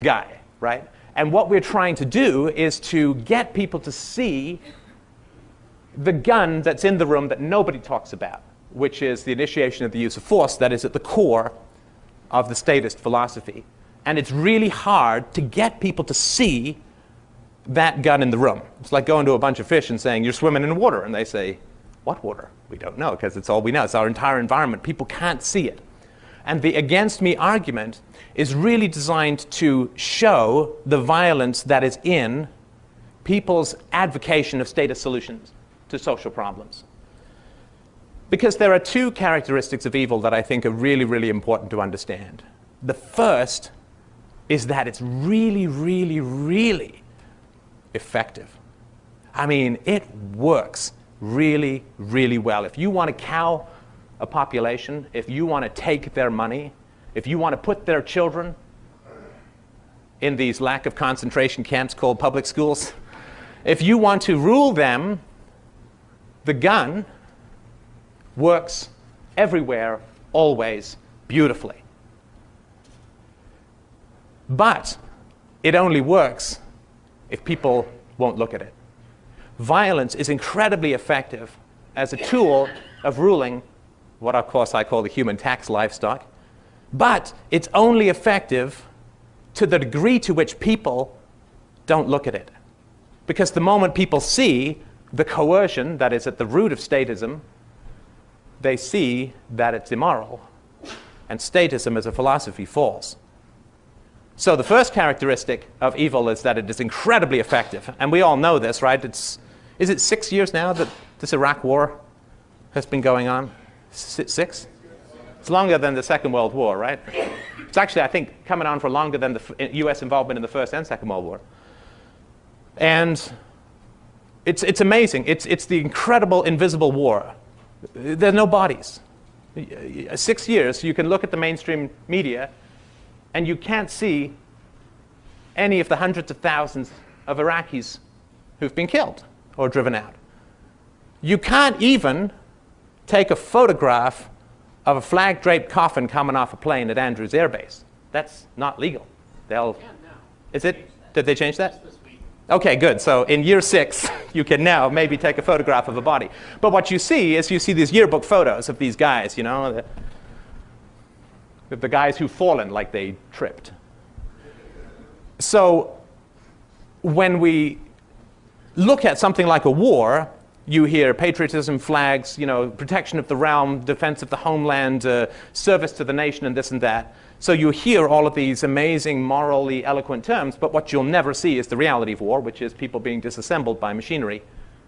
guy, right? And what we're trying to do is to get people to see the gun that's in the room that nobody talks about, which is the initiation of the use of force that is at the core of the statist philosophy. And it's really hard to get people to see that gun in the room. It's like going to a bunch of fish and saying, you're swimming in water. And they say, what water? We don't know, because it's all we know. It's our entire environment. People can't see it. And the against me argument is really designed to show the violence that is in people's advocation of statist solutions to social problems. Because there are two characteristics of evil that I think are really, really important to understand. The first is that it's really, really, really effective. I mean, it works really, really well. If you want to cow a population, if you want to take their money, if you want to put their children in these lack of concentration camps called public schools, if you want to rule them, the gun works everywhere, always, beautifully. But it only works if people won't look at it. Violence is incredibly effective as a tool of ruling what, of course, I call the human tax livestock. But it's only effective to the degree to which people don't look at it. Because the moment people see the coercion that is at the root of statism, they see that it's immoral. And statism as a philosophy falls. So the first characteristic of evil is that it is incredibly effective. And we all know this, right? Is it 6 years now that this Iraq war has been going on? 6? It's longer than the Second World War, right? It's actually, I think, coming on for longer than the US involvement in the First and Second World War. And it's amazing. It's the incredible invisible war. There are no bodies. 6 years, you can look at the mainstream media, and you can't see any of the hundreds of thousands of Iraqis who've been killed or driven out. You can't even take a photograph of a flag-draped coffin coming off a plane at Andrews Air Base. That's not legal. Is it? Did they change that? Okay, good. So in year 6, you can now maybe take a photograph of a body. But what you see is you see these yearbook photos of these guys, you know, the guys who've fallen like they tripped. So when we look at something like a war, you hear patriotism, flags, you know, protection of the realm, defense of the homeland, service to the nation, and this and that. So you hear all of these amazing, morally eloquent terms, but what you'll never see is the reality of war, which is people being disassembled by machinery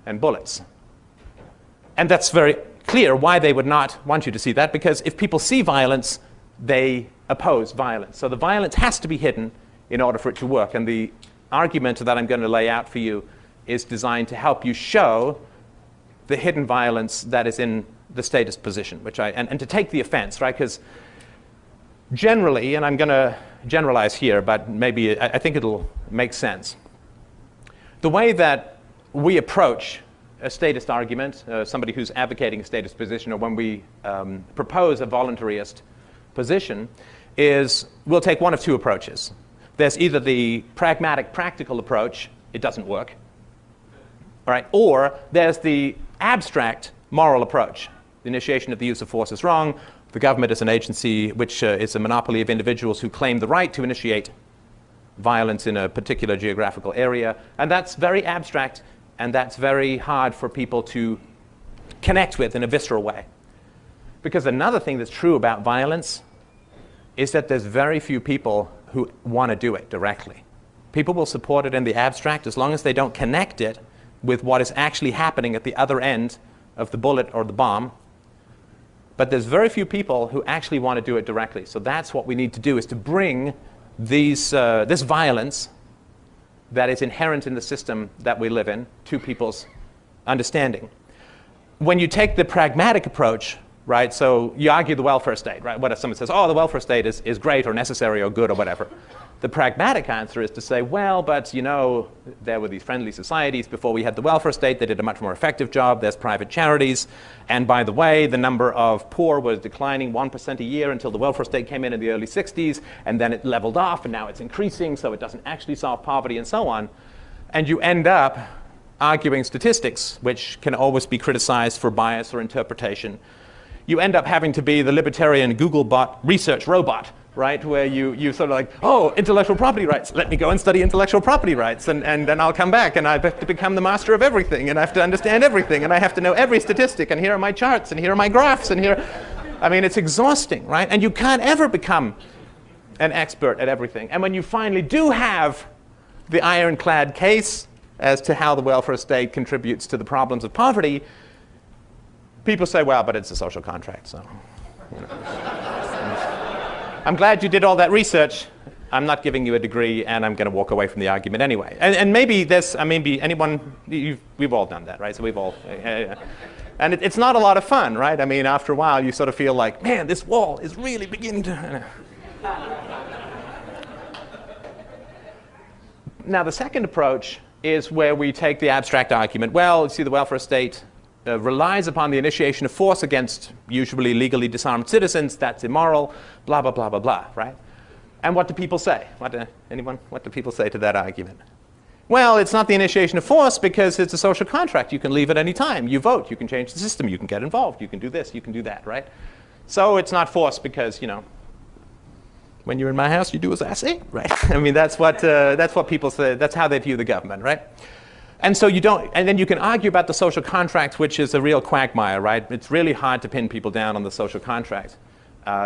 and bullets. And that's very clear why they would not want you to see that, because if people see violence, they oppose violence. So the violence has to be hidden in order for it to work. And the argument that I'm going to lay out for you is designed to help you show the hidden violence that is in the statist position, and to take the offense, right? Because generally, and I'm going to generalize here, but maybe I think it'll make sense. The way that we approach a statist argument, somebody who's advocating a statist position, or when we propose a voluntarist position, is we'll take one of two approaches. There's either the pragmatic, practical approach, it doesn't work, all right, or there's the abstract moral approach. The initiation of the use of force is wrong. The government is an agency which is a monopoly of individuals who claim the right to initiate violence in a particular geographical area. And that's very abstract, and that's very hard for people to connect with in a visceral way. Because another thing that's true about violence is that there's very few people who want to do it directly. People will support it in the abstract as long as they don't connect it with what is actually happening at the other end of the bullet or the bomb. But there's very few people who actually want to do it directly. So that's what we need to do, is to bring this violence that is inherent in the system that we live in to people's understanding. When you take the pragmatic approach, right? So you argue the welfare state, right? What if someone says, oh, the welfare state is great or necessary or good or whatever? The pragmatic answer is to say, well, but you know, there were these friendly societies before we had the welfare state. They did a much more effective job. There's private charities. And by the way, the number of poor was declining 1% a year until the welfare state came in the early 60s. And then it leveled off, and now it's increasing, so it doesn't actually solve poverty and so on. And you end up arguing statistics, which can always be criticized for bias or interpretation. You end up having to be the libertarian Googlebot research robot, right, where you sort of like, oh, intellectual property rights, let me go and study intellectual property rights, and then I'll come back, and I have to become the master of everything, and I have to understand everything, and I have to know every statistic, and here are my charts, and here are my graphs, and here... I mean, it's exhausting, right? And you can't ever become an expert at everything. And when you finally do have the ironclad case as to how the welfare state contributes to the problems of poverty, people say, well, but it's a social contract, so... You know. I'm glad you did all that research. I'm not giving you a degree, and I'm going to walk away from the argument anyway. And maybe this, maybe anyone, we've all done that, right? So we've all, and it's not a lot of fun, right? I mean, after a while, you sort of feel like, man, this wall is really beginning to... Now, the second approach is where we take the abstract argument. Well, you see, the welfare state relies upon the initiation of force against usually legally disarmed citizens. That's immoral, blah, blah, blah, blah, blah, right? And what do people say? What do people say to that argument? Well, it's not the initiation of force because it's a social contract. You can leave at any time. You vote. You can change the system. You can get involved. You can do this. You can do that, right? So it's not force because, you know, when you're in my house, you do as I say, right? I mean, that's what people say. That's how they view the government, right? And so you don't, and then you can argue about the social contract, which is a real quagmire, right? It's really hard to pin people down on the social contract.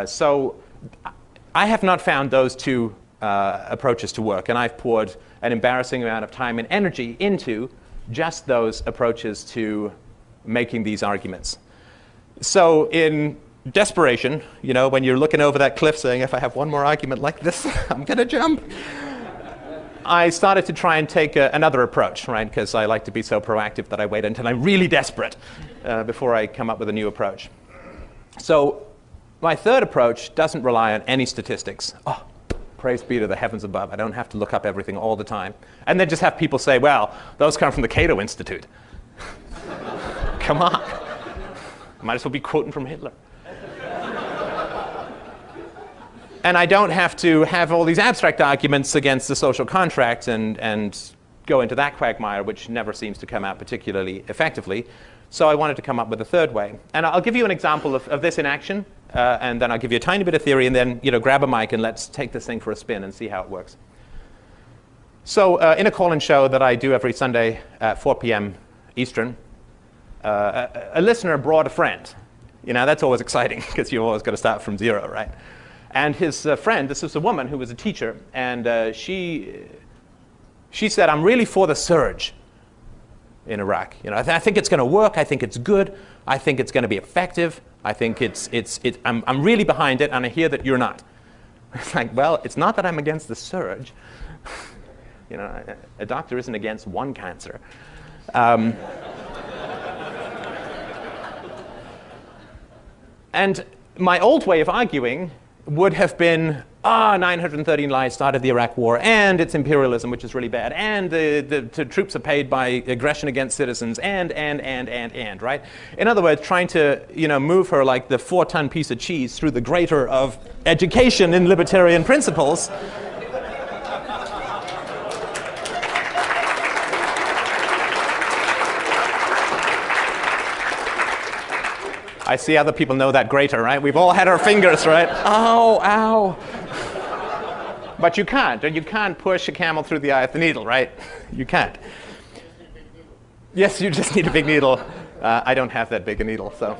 So I have not found those two approaches to work, and I've poured an embarrassing amount of time and energy into just those approaches to making these arguments. So in desperation, you know, when you're looking over that cliff saying, if I have one more argument like this, I'm going to jump. I started to try and take another approach, right? Because I like to be so proactive that I wait until I'm really desperate before I come up with a new approach. So my third approach doesn't rely on any statistics. Oh, praise be to the heavens above. I don't have to look up everything all the time. And then just have people say, well, those come from the Cato Institute. Come on. Might as well be quoting from Hitler. And I don't have to have all these abstract arguments against the social contract and go into that quagmire, which never seems to come out particularly effectively. So I wanted to come up with a third way. And I'll give you an example of this in action, and then I'll give you a tiny bit of theory, and then grab a mic and let's take this thing for a spin and see how it works. So in a call-in show that I do every Sunday at 4 p.m. Eastern, a listener brought a friend. That's always exciting, because you've always got to start from zero, right? And his friend, this was a woman who was a teacher, and she said, I'm really for the surge in Iraq. I think it's going to work. I think it's good. I think it's going to be effective. I think I'm really behind it, and I hear that you're not. It's like, well, it's not that I'm against the surge. A doctor isn't against one cancer. And my old way of arguing would have been, 913 lives started the Iraq war, and it's imperialism, which is really bad, and the troops are paid by aggression against citizens, and, right? In other words, trying to, move her like the 4-ton piece of cheese through the grater of education in libertarian principles. I see other people know that grater, right? We've all had our fingers, right? Ow, ow. But you can't, and you can't push a camel through the eye of the needle, right? You can't. Yes, you just need a big needle. I don't have that big a needle, so.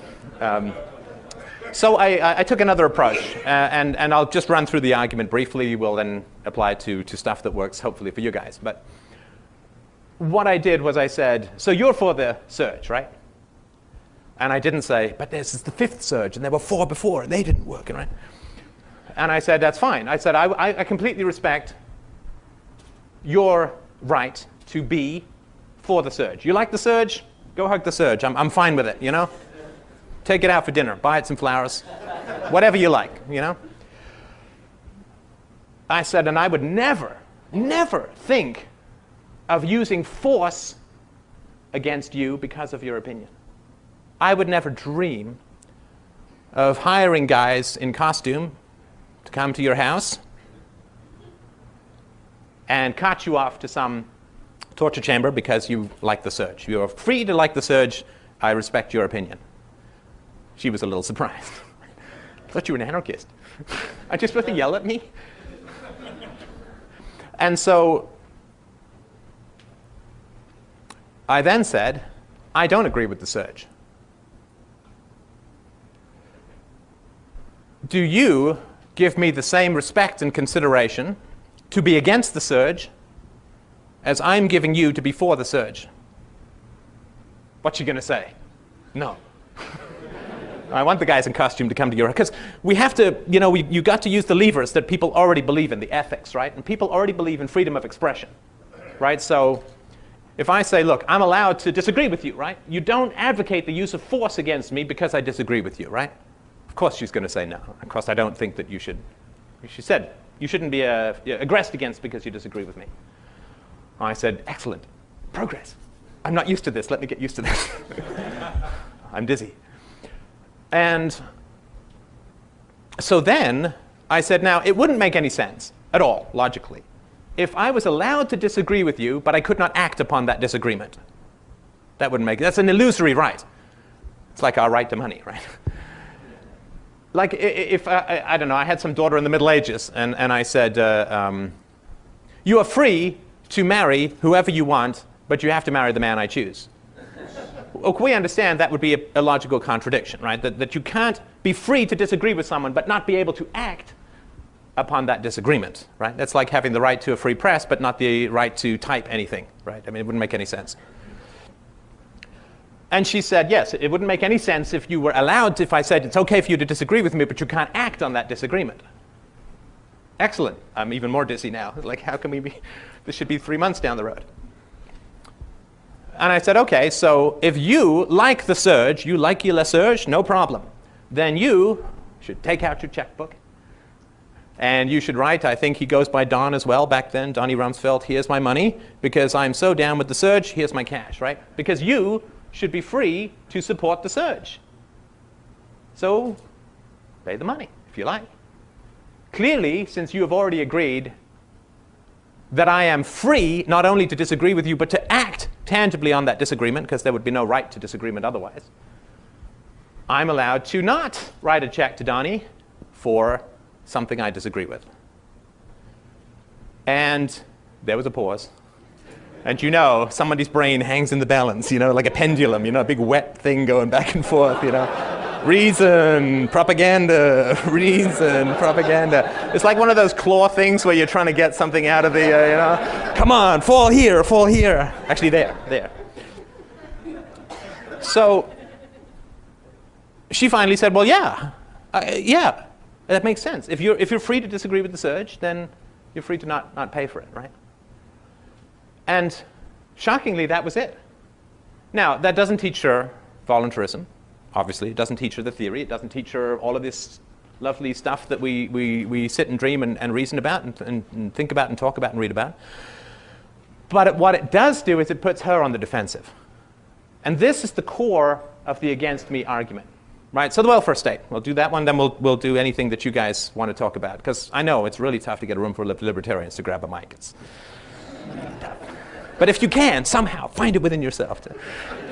So I took another approach, and I'll just run through the argument briefly. We'll then apply it to stuff that works, hopefully, for you guys. But what I did was I said, so you're for the surge, right? And I didn't say, but this is the 5th surge, and there were 4 before, and they didn't work, right? And I said, that's fine. I said, I completely respect your right to be for the surge. You like the surge? Go hug the surge. I'm fine with it, Take it out for dinner. Buy it some flowers. Whatever you like, you know? I said, and I would never, never think of using force against you because of your opinion. I would never dream of hiring guys in costume to come to your house and cart you off to some torture chamber because you like the surge. You are free to like the surge. I respect your opinion. She was a little surprised. I thought you were an anarchist. Aren't you supposed to yell at me? And so I then said, I don't agree with the surge. Do you give me the same respect and consideration to be against the surge as I'm giving you to be for the surge? What you going to say? No. I want the guys in costume to come to your, because we have to, you know, you got to use the levers that people already believe in, the ethics, right? And people already believe in freedom of expression, right? So if I say, look, I'm allowed to disagree with you, right? You don't advocate the use of force against me because I disagree with you, right? Of course she's going to say no. Of course I don't think that you should. She said, you shouldn't be aggressed against because you disagree with me. I said, excellent. Progress. I'm not used to this. Let me get used to this. I'm dizzy. And so then I said, now, it wouldn't make any sense at all, logically, if I was allowed to disagree with you, but I could not act upon that disagreement. That wouldn't make, that's an illusory right. It's like our right to money, right? Like if, I don't know, I had some daughter in the Middle Ages, and I said, you are free to marry whoever you want, but you have to marry the man I choose. Well, we understand that would be a logical contradiction, right? That you can't be free to disagree with someone but not be able to act upon that disagreement, right? That's like having the right to a free press but not the right to type anything, right? I mean, it wouldn't make any sense. And she said, yes, it wouldn't make any sense if you were allowed to, if I said, it's okay for you to disagree with me, but you can't act on that disagreement. Excellent. I'm even more dizzy now. Like, how can we be, this should be 3 months down the road. And I said, okay, so if you like the surge, you like your surge, no problem. Then you should take out your checkbook. And you should write, I think he goes by Don as well back then, Donnie Rumsfeld, here's my money, because I'm so down with the surge, here's my cash, right? Because you should be free to support the surge. So pay the money, if you like. Clearly, since you have already agreed that I am free not only to disagree with you, but to act tangibly on that disagreement, because there would be no right to disagreement otherwise, I'm allowed to not write a check to Donnie for something I disagree with. And there was a pause. And you know, somebody's brain hangs in the balance, you know, like a pendulum, you know, a big wet thing going back and forth, you know. Reason, propaganda, reason, propaganda. It's like one of those claw things where you're trying to get something out of the, you know, come on, fall here, fall here. Actually, there. So she finally said, well, yeah, that makes sense. If you're free to disagree with the surge, then you're free to not pay for it, right? And shockingly, that was it. Now, that doesn't teach her voluntarism. Obviously, it doesn't teach her the theory. It doesn't teach her all of this lovely stuff that we sit and dream and reason about and think about and talk about and read about. But what it does do is it puts her on the defensive. And this is the core of the against me argument, right? So the welfare state. We'll do that one, then we'll do anything that you guys want to talk about. Because I know it's really tough to get a room for libertarians to grab a mic. It's really tough. But if you can, somehow, find it within yourself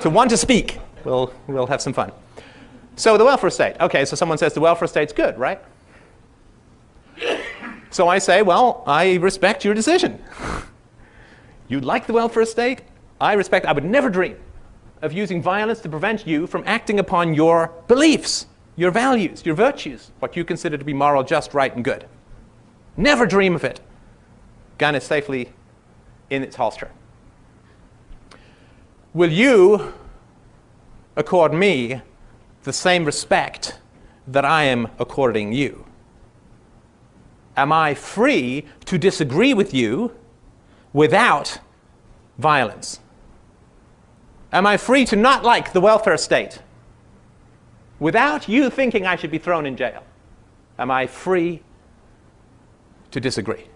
to want to speak. We'll have some fun. So the welfare state. Okay, so someone says the welfare state's good, right? So I say, well, I respect your decision. You like the welfare state? I would never dream of using violence to prevent you from acting upon your beliefs, your values, your virtues, what you consider to be moral, just, right, and good. Never dream of it. Gun is safely in its holster. Will you accord me the same respect that I am according you? Am I free to disagree with you without violence? Am I free to not like the welfare state without you thinking I should be thrown in jail, am I free to disagree?